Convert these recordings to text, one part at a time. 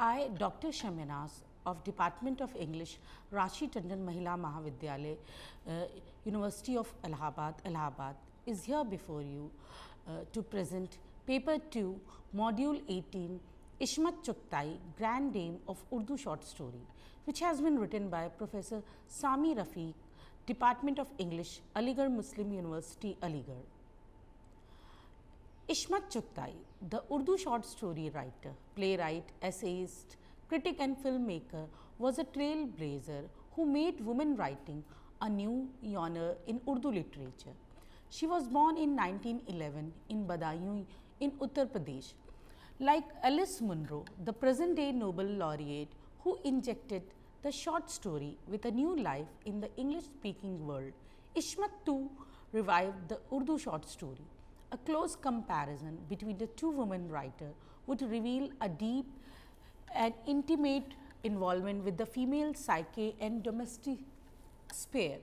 I, Dr. Shaminas of Department of English, Rashi Tandon Mahila Mahavidyalaya, University of Allahabad, is here before you to present Paper 2, Module 18, Ismat Chughtai, Grand Dame of Urdu Short Story, which has been written by Professor Sami Rafiq, Department of English, Aligarh Muslim University, Aligarh. Ismat Chughtai, the Urdu short story writer, playwright, essayist, critic and filmmaker, was a trailblazer who made women writing a new genre in Urdu literature. She was born in 1911 in Badaयूं in Uttar Pradesh. Like Alice Munro, the present-day Nobel laureate who injected the short story with a new life in the English-speaking world, Ismat too revived the Urdu short story. A close comparison between the two women writers would reveal a deep and intimate involvement with the female psyche and domestic sphere.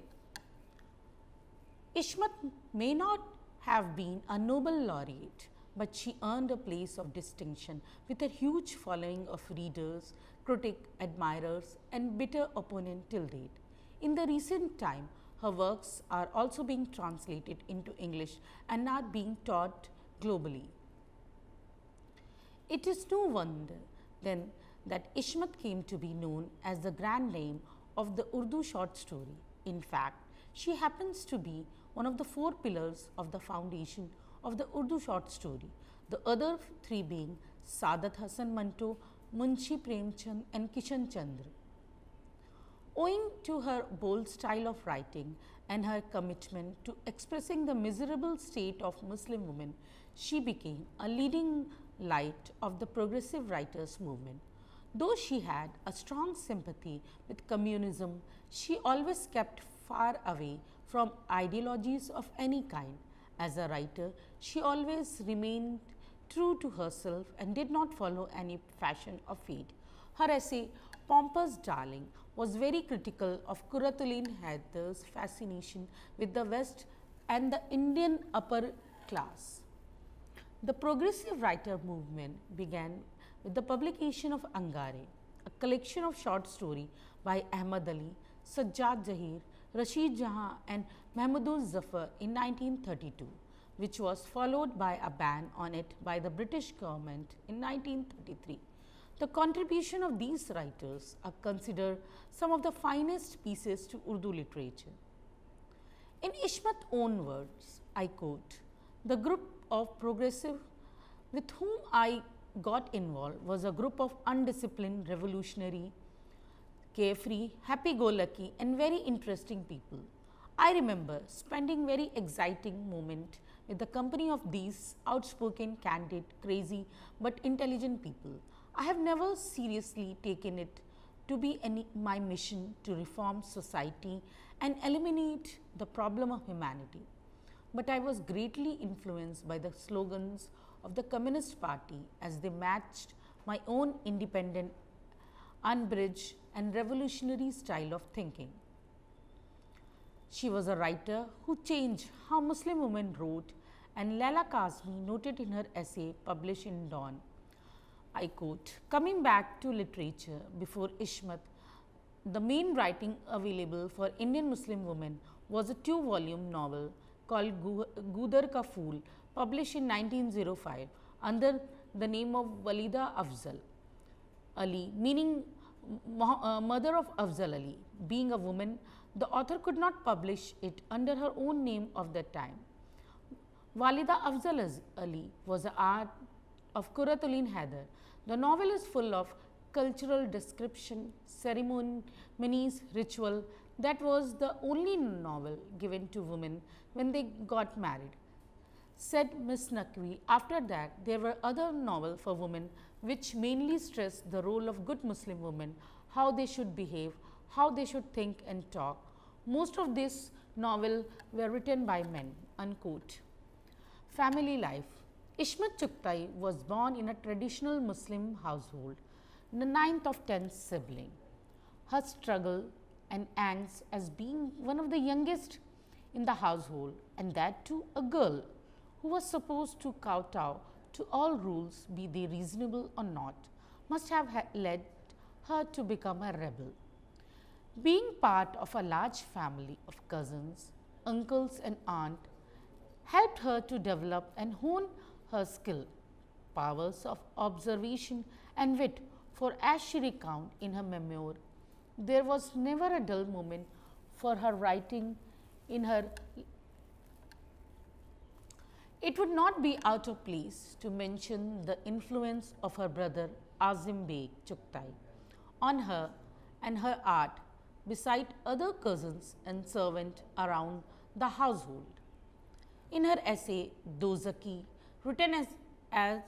Ismat may not have been a Nobel laureate, but she earned a place of distinction with a huge following of readers, critics, admirers, and bitter opponents till date. In the recent time, her works are also being translated into English and are being taught globally. It is no wonder then that Ismat came to be known as the grand dame of the Urdu short story. In fact, she happens to be one of the four pillars of the foundation of the Urdu short story, the other three being Saadat Hasan Manto, Munshi Premchand and Kishan Chandra. Owing to her bold style of writing and her commitment to expressing the miserable state of Muslim women, she became a leading light of the progressive writers movement. Though she had a strong sympathy with communism, she always kept far away from ideologies of any kind. As a writer, she always remained true to herself and did not follow any fashion or fate. Her essay, Pompous Darling, was very critical of Kuratuddin Haidar's fascination with the West and the Indian upper class. The progressive writer movement began with the publication of Angare, a collection of short stories by Ahmad Ali, Sajjad Zahir, Rashid Jahan and Mahmudul Zafar in 1932, which was followed by a ban on it by the British government in 1933. The contribution of these writers are considered some of the finest pieces to Urdu literature. In Ismat's own words, I quote, "The group of progressive with whom I got involved was a group of undisciplined, revolutionary, carefree, happy-go-lucky and very interesting people. I remember spending very exciting moments with the company of these outspoken, candid, crazy but intelligent people. I have never seriously taken it to be my mission to reform society and eliminate the problem of humanity. But I was greatly influenced by the slogans of the Communist Party as they matched my own independent, unbridged and revolutionary style of thinking." She was a writer who changed how Muslim women wrote, and Laila Kazmi noted in her essay published in Dawn, I quote, "Coming back to literature, before Ismat, the main writing available for Indian Muslim women was a 2-volume novel called Gudar Ka Phool, published in 1905 under the name of Walida Afzal Ali, meaning mother of Afzal Ali. Being a woman, the author could not publish it under her own name of that time. Walida Afzal Ali was the art of Kuratuddin Haidar. The novel is full of cultural description, ceremonies, ritual. That was the only novel given to women when they got married," said Miss Naqvi. After that, there were other novels for women which mainly stressed the role of good Muslim women, how they should behave, how they should think and talk. Most of these novels were written by men, unquote. Family life. Ismat Chughtai was born in a traditional Muslim household, the 9th of 10th sibling. Her struggle and angst as being one of the youngest in the household, and that too a girl who was supposed to kowtow to all rules, be they reasonable or not, must have led her to become a rebel. Being part of a large family of cousins, uncles, and aunt helped her to develop and hone her skill, powers of observation, and wit. For as she recounts in her memoir, there was never a dull moment for her writing in her. It would not be out of place to mention the influence of her brother Azim Beg Chughtai on her and her art, beside other cousins and servants around the household. In her essay Dozaki, written as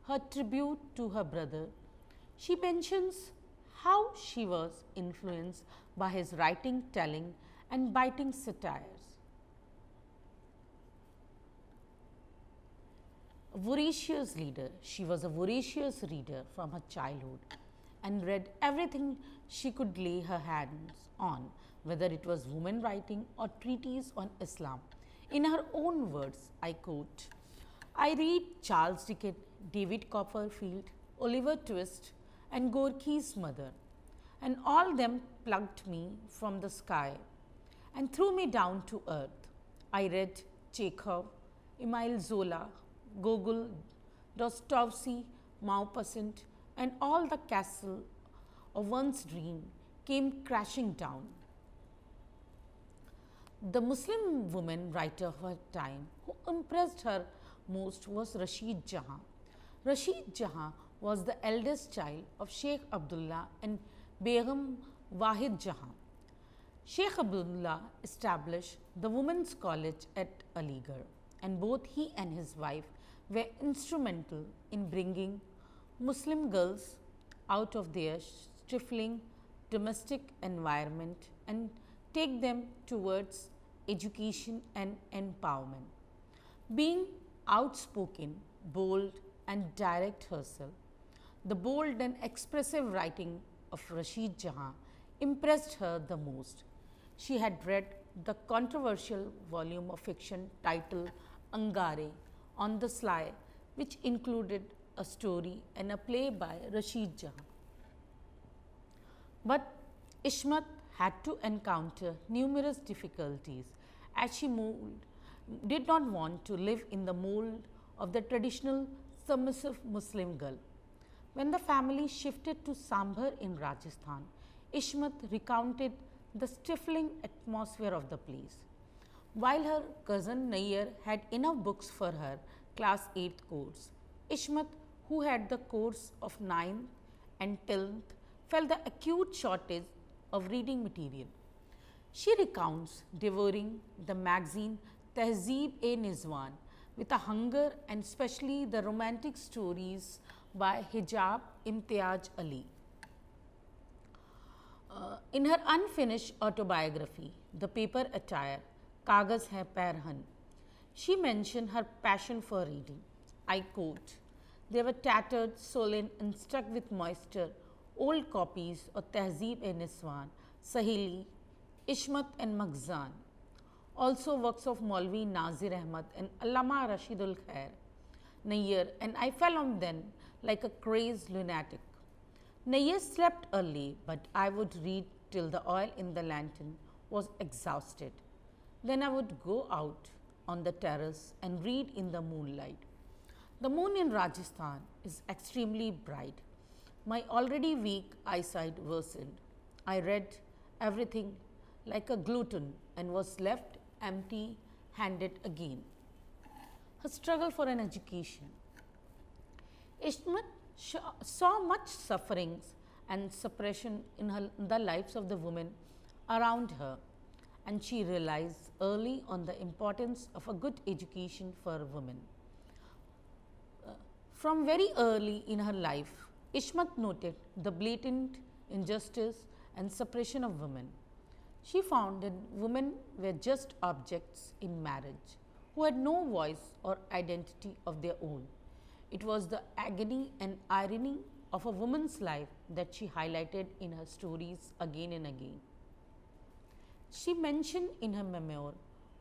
her tribute to her brother, she mentions how she was influenced by his writing, telling, and biting satires. A voracious reader, she was a voracious reader from her childhood and read everything she could lay her hands on, whether it was woman writing or treatise on Islam. In her own words, I quote, I read Charles Dickens, David Copperfield, Oliver Twist, and Gorky's mother, and all them plucked me from the sky and threw me down to earth. I read Chekhov, Emile Zola, Gogol, Dostoevsky, Maupassant, and all the castle of one's dream came crashing down. The Muslim woman writer of her time who impressed her most was Rashid Jahan. Rashid Jahan was the eldest child of Sheikh Abdullah and Begum Wahid Jahan. Sheikh Abdullah established the Women's College at Aligarh, and both he and his wife were instrumental in bringing Muslim girls out of their stifling domestic environment and take them towards education and empowerment. Being outspoken, bold, and direct herself, the bold and expressive writing of Rashid Jahan impressed her the most. She had read the controversial volume of fiction titled Angare on the Sly, which included a story and a play by Rashid Jahan. But Ismat had to encounter numerous difficulties as she did not want to live in the mold of the traditional submissive Muslim girl. When the family shifted to Sambhar in Rajasthan, Ismat recounted the stifling atmosphere of the place. While her cousin Nayyar had enough books for her class 8th course, Ismat, who had the course of 9th and 10th, felt the acute shortage of reading material. She recounts devouring the magazine Tehzeeb-e-Nizwan with a hunger, and especially the romantic stories by Hijab Imtiaz Ali. In her unfinished autobiography, The Paper Attire, Kagaz Hai Pair-Han, she mentioned her passion for reading. I quote, they were tattered, sullen, and stuck with moisture, old copies of Tehzeeb-e-Nizwan, Sahili, Ismat, and Maghzan. Also works of Maulvi Nazir Ahmad and Allama Rashidul Khair, Nayyar, and I fell on them like a crazed lunatic. Nayyar slept early, but I would read till the oil in the lantern was exhausted. Then I would go out on the terrace and read in the moonlight. The moon in Rajasthan is extremely bright. My already weak eyesight worsened. I read everything like a glutton and was left empty-handed again. Her struggle for an education. Ismat saw much sufferings and suppression in the lives of the women around her, and she realized early on the importance of a good education for women. From very early in her life, Ismat noted the blatant injustice and suppression of women. She found that women were just objects in marriage who had no voice or identity of their own. It was the agony and irony of a woman's life that she highlighted in her stories again and again. She mentioned in her memoir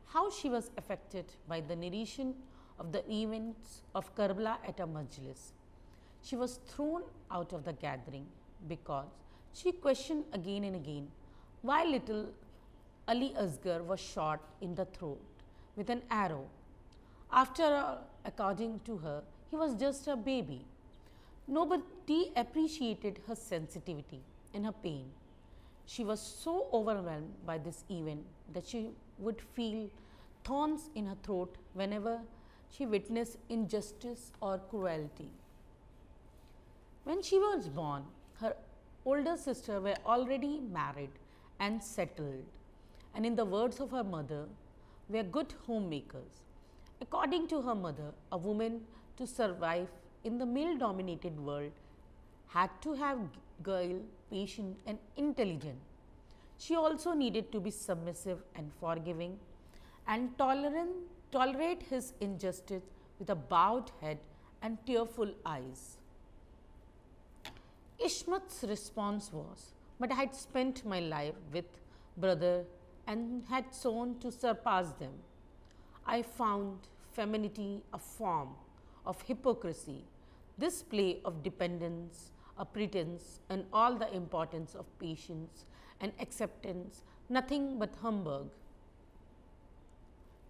how she was affected by the narration of the events of Karbala at a majlis. She was thrown out of the gathering because she questioned again and again why little Ali Asghar was shot in the throat with an arrow. After all, according to her, he was just a baby. Nobody appreciated her sensitivity and her pain. She was so overwhelmed by this event that she would feel thorns in her throat whenever she witnessed injustice or cruelty. When she was born, her older sister were already married and settled, and in the words of her mother, were good homemakers. According to her mother, a woman to survive in the male dominated world had to have guile, patience, and intelligence. She also needed to be submissive and forgiving and tolerate his injustice with a bowed head and tearful eyes. Ismat's response was, "But I had spent my life with brother and had sworn to surpass them. I found femininity a form of hypocrisy, this play of dependence, a pretense, and all the importance of patience and acceptance, nothing but humbug."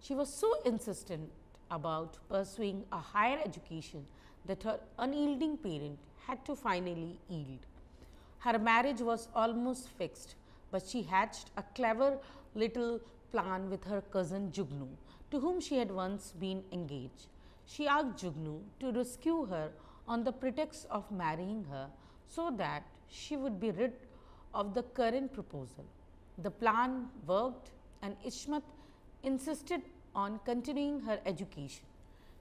She was so insistent about pursuing a higher education that her unyielding parent had to finally yield. Her marriage was almost fixed, but she hatched a clever little plan with her cousin Jugnu, to whom she had once been engaged. She asked Jugnu to rescue her on the pretext of marrying her so that she would be rid of the current proposal. The plan worked, and Ismat insisted on continuing her education.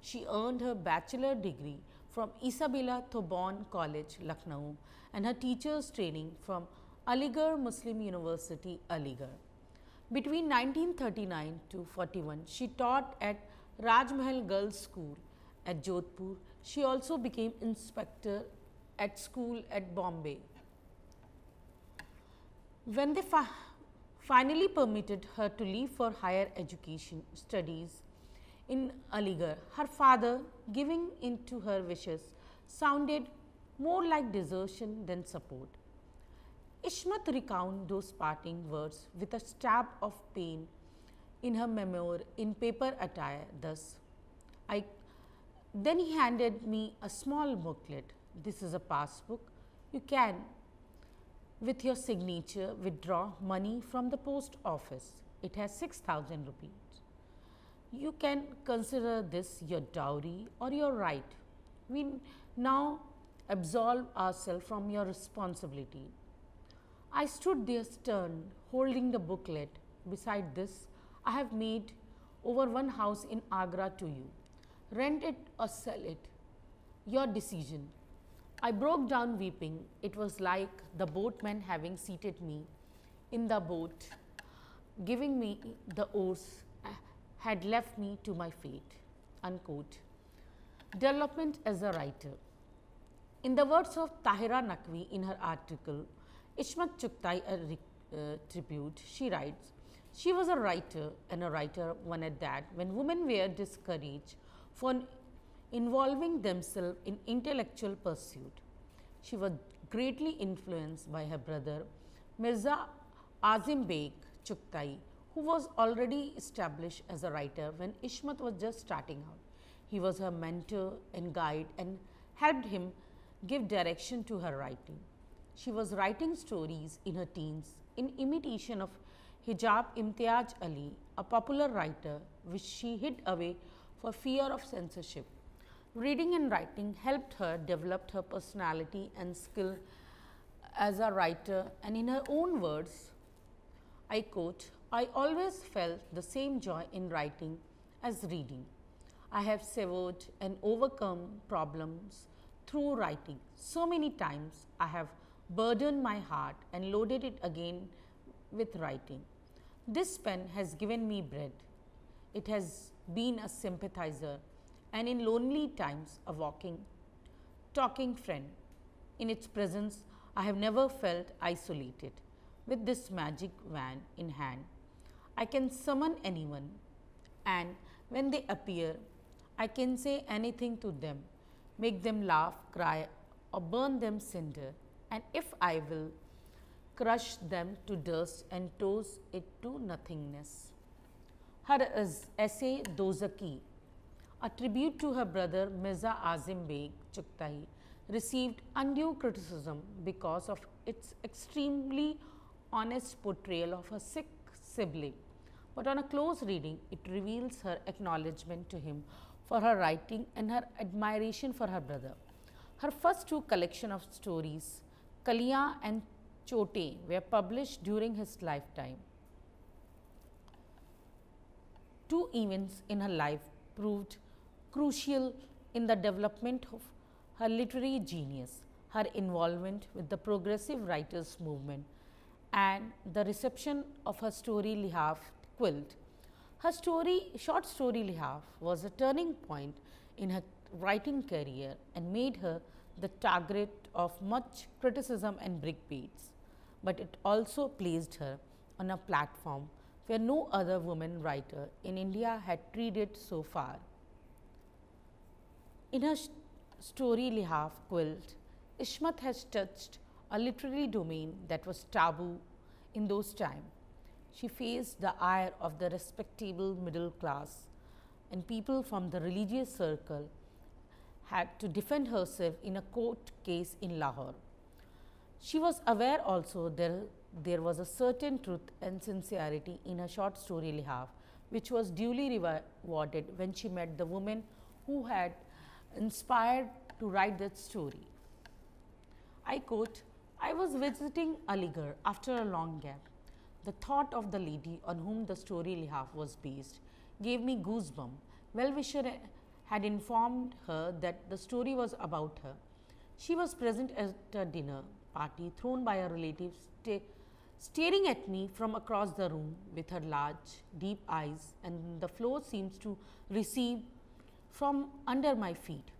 She earned her bachelor degree from Isabella Thoburn College, Lucknow, and her teacher's training from Aligarh Muslim University, Aligarh. Between 1939 to 41, she taught at Rajmahal Girls' School at Jodhpur. She also became inspector at school at Bombay. When they finally permitted her to leave for higher education studies in Aligarh, her father, giving in to her wishes, sounded more like desertion than support. Ismat recounts those parting words with a stab of pain in her memoir in paper attire thus. Then he handed me a small booklet. "This is a passbook. You can, with your signature, withdraw money from the post office. It has 6,000 rupees. You can consider this your dowry or your right. We now absolve ourselves from your responsibility." I stood there stunned, holding the booklet. "Beside this, I have made over one house in Agra to you. Rent it or sell it. Your decision." I broke down weeping. It was like the boatman having seated me in the boat, giving me the oars, had left me to my fate. Unquote. Development as a writer. In the words of Tahira Naqvi in her article, Ismat Chughtai, a tribute, she writes, "She was a writer, and a writer one at that, when women were discouraged for involving themselves in intellectual pursuit. She was greatly influenced by her brother, Mirza Azim Beg Chughtai, who was already established as a writer when Ismat was just starting out. He was her mentor and guide and helped him give direction to her writing. She was writing stories in her teens in imitation of Hijab Imtiaz Ali, a popular writer, which she hid away for fear of censorship. Reading and writing helped her develop her personality and skill as a writer, and in her own words, I quote, "I always felt the same joy in writing as reading. I have severed and overcome problems through writing. So many times I have burdened my heart and loaded it again with writing. This pen has given me bread. It has been a sympathizer, and in lonely times a talking friend. In its presence, I have never felt isolated. With this magic wand in hand, I can summon anyone, and when they appear, I can say anything to them, make them laugh, cry, or burn them cinder, and if I will, crush them to dust and toss it to nothingness. Her essay Dozaki, a tribute to her brother Mirza Azim Beg Chughtai, received undue criticism because of its extremely honest portrayal of her sick sibling. But on a close reading, it reveals her acknowledgement to him for her writing and her admiration for her brother. Her first two collections of stories, Kaliyan and Chughtai, were published during his lifetime. Two events in her life proved crucial in the development of her literary genius: her involvement with the progressive writers movement and the reception of her story Lihaf quilt. Her short story Lihaf was a turning point in her writing career and made her the target of much criticism and brickbats, but it also placed her on a platform where no other woman writer in India had treaded so far. In her story Lihaf quilt, Ismat has touched a literary domain that was taboo in those times. She faced the ire of the respectable middle class, and people from the religious circle had to defend herself in a court case in Lahore. She was aware also there was a certain truth and sincerity in her short story Lihaf, which was duly rewarded when she met the woman who had inspired to write that story. I quote, "I was visiting Aligarh after a long gap. The thought of the lady on whom the story Lihaf was based gave me goosebumps. Well-wisher had informed her that the story was about her. She was present at a dinner party thrown by a relative, staring at me from across the room with her large, deep eyes, and the floor seems to recede from under my feet.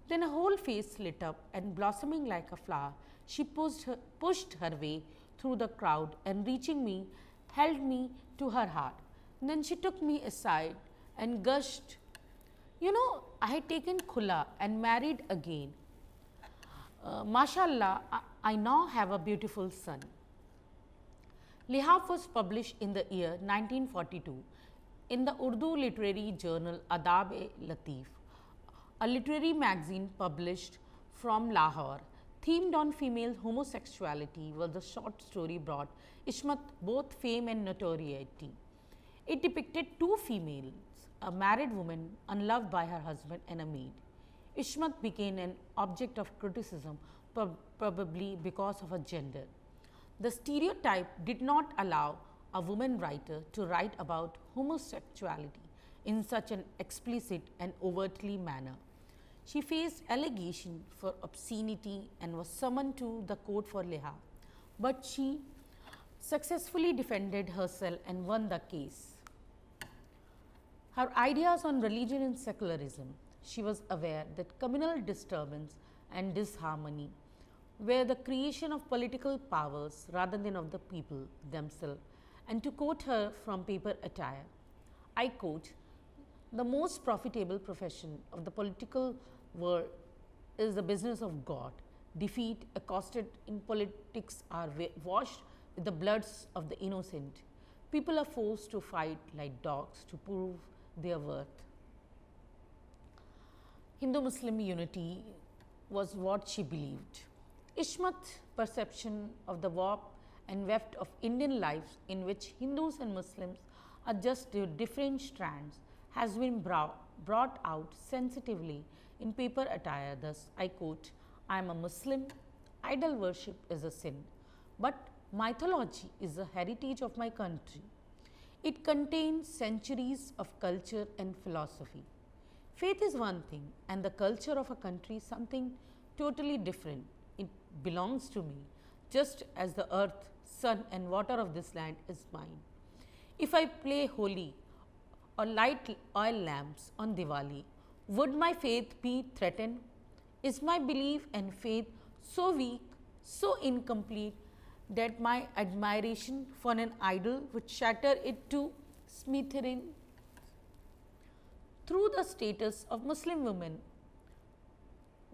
Then her whole face lit up, and blossoming like a flower, she pushed her way through the crowd and reaching me, held me to her heart. Then she took me aside and gushed, 'You know, I had taken khula and married again. Mashallah, I now have a beautiful son.' Lihaf was published in the year 1942 in the Urdu literary journal Adab-e-Latif, a literary magazine published from Lahore. Themed on female homosexuality was the short story brought Ismat both fame and notoriety. It depicted two females, a married woman unloved by her husband and a maid. Ismat became an object of criticism, probably because of her gender. The stereotype did not allow a woman writer to write about homosexuality in such an explicit and overtly manner. She faced allegation for obscenity and was summoned to the court for Lihaf, but she successfully defended herself and won the case. Her ideas on religion and secularism: she was aware that communal disturbance and disharmony were the creation of political powers rather than of the people themselves. And to quote her from paper attire, I quote, "The most profitable profession of the political world is the business of God. Defeat accosted in politics are washed with the bloods of the innocent. People are forced to fight like dogs to prove their worth." Hindu-Muslim unity was what she believed. Ismat's perception of the warp and weft of Indian life, in which Hindus and Muslims are just different strands, has been brought out sensitively in paper attire. Thus, I quote, "I am a Muslim. Idol worship is a sin, but mythology is the heritage of my country. It contains centuries of culture and philosophy. Faith is one thing, and the culture of a country something totally different. It belongs to me, just as the earth, sun, and water of this land is mine. If I play holy or light oil lamps on Diwali, would my faith be threatened? Is my belief and faith so weak, so incomplete, that my admiration for an idol would shatter it to smithereens? Through the status of Muslim women,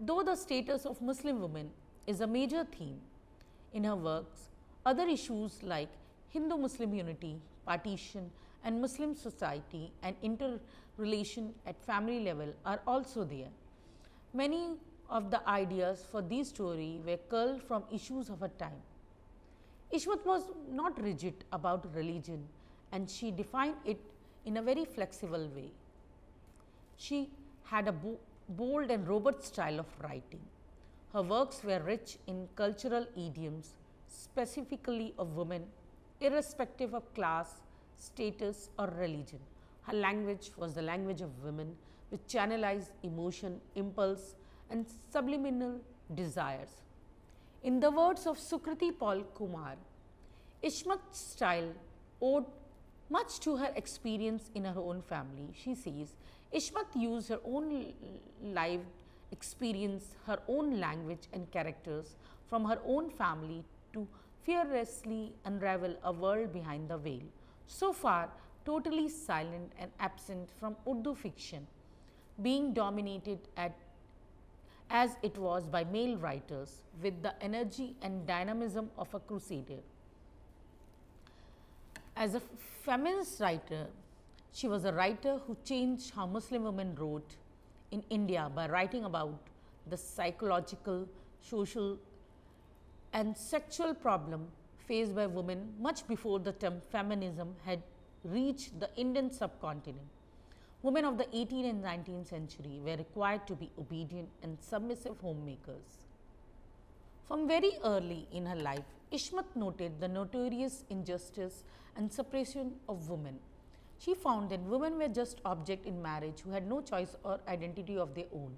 Though the status of Muslim women is a major theme in her works, other issues like Hindu-Muslim unity, partition and Muslim society and interrelation at family level are also there. Many of the ideas for this story were culled from issues of her time. Ismat was not rigid about religion and she defined it in a very flexible way. She had a bold and robust style of writing. Her works were rich in cultural idioms, specifically of women, irrespective of class, status or religion. Her language was the language of women, which channelized emotion, impulse and subliminal desires. In the words of Sukriti Paul Kumar, Ismat's style owed much to her experience in her own family. She says, Ismat used her own lived experience, her own language and characters from her own family to fearlessly unravel a world behind the veil, so far totally silent and absent from Urdu fiction, being dominated as it was by male writers with the energy and dynamism of a crusader. As a feminist writer, she was a writer who changed how Muslim women wrote in India by writing about the psychological, social and sexual problem faced by women much before the term feminism had reached the Indian subcontinent. Women of the 18th and 19th century were required to be obedient and submissive homemakers. From very early in her life, Ismat noted the notorious injustice and suppression of women. She found that women were just objects in marriage who had no choice or identity of their own.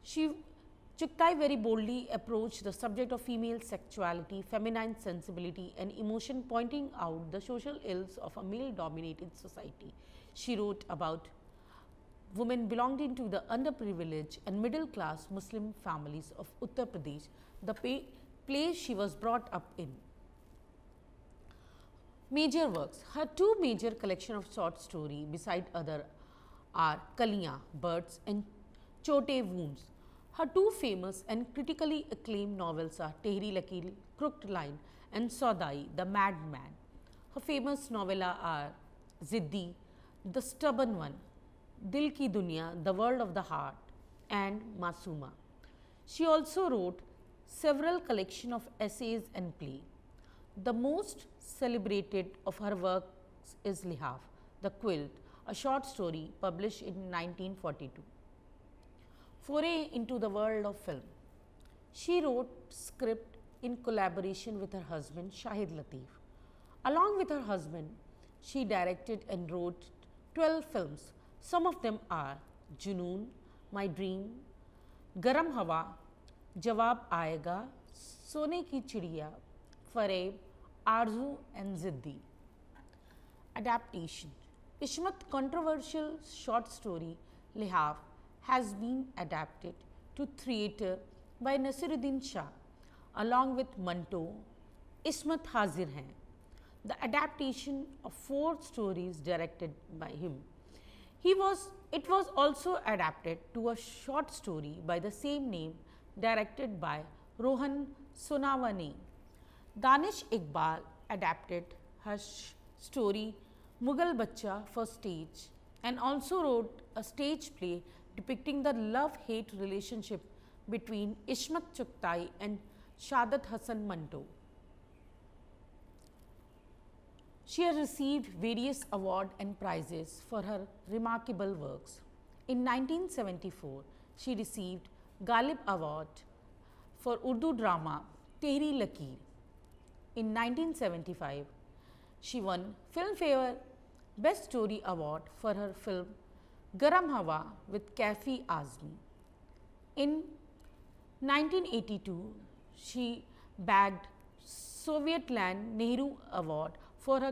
Chughtai very boldly approached the subject of female sexuality, feminine sensibility and emotion, pointing out the social ills of a male-dominated society. She wrote about women belonging to the underprivileged and middle-class Muslim families of Uttar Pradesh, the place she was brought up in. Major works. Her two major collections of short story beside other are Kaliyan, Birds and Chote Wounds. Her two famous and critically acclaimed novels are Tehri Lakir, Crooked Line and Saudai, The Madman. Her famous novella are Ziddi, The Stubborn One, Dil Ki Dunya, The World of the Heart and Masuma. She also wrote several collections of essays and play. The most celebrated of her works is Lihaf, The Quilt, a short story published in 1942. Foray into the world of film. She wrote script in collaboration with her husband Shahid Latif. Along with her husband, she directed and wrote 12 films. Some of them are Junoon, My Dream, Garam Hawa, Jawab Aayega, Sone Ki Chidiya, Fareeb, Arzu and Ziddi. Adaptation. Ismat's controversial short story Lihaf has been adapted to theatre by Nasiruddin Shah. Along with Manto, Ismat Hazir Hain, the adaptation of 4 stories directed by him. It was also adapted to a short story by the same name directed by Rohan Sonawani. Danish Iqbal adapted her story Mughal Bachcha for stage and also wrote a stage play depicting the love-hate relationship between Ismat Chughtai and Saadat Hasan Manto. She has received various awards and prizes for her remarkable works. In 1974, she received Ghalib Award for Urdu drama Tehri Lakir. In 1975, she won Filmfare Best Story Award for her film Garam Hawa with Kaifi Azmi. In 1982, she bagged Soviet Land Nehru Award for her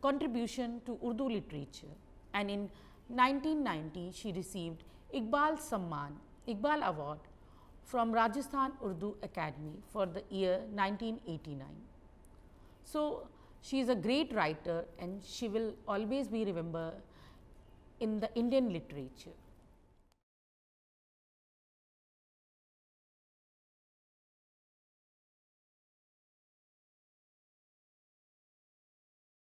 contribution to Urdu literature, and in 1990 she received Iqbal Award from Rajasthan Urdu Academy for the year 1989. So she is a great writer and she will always be remembered in the Indian literature.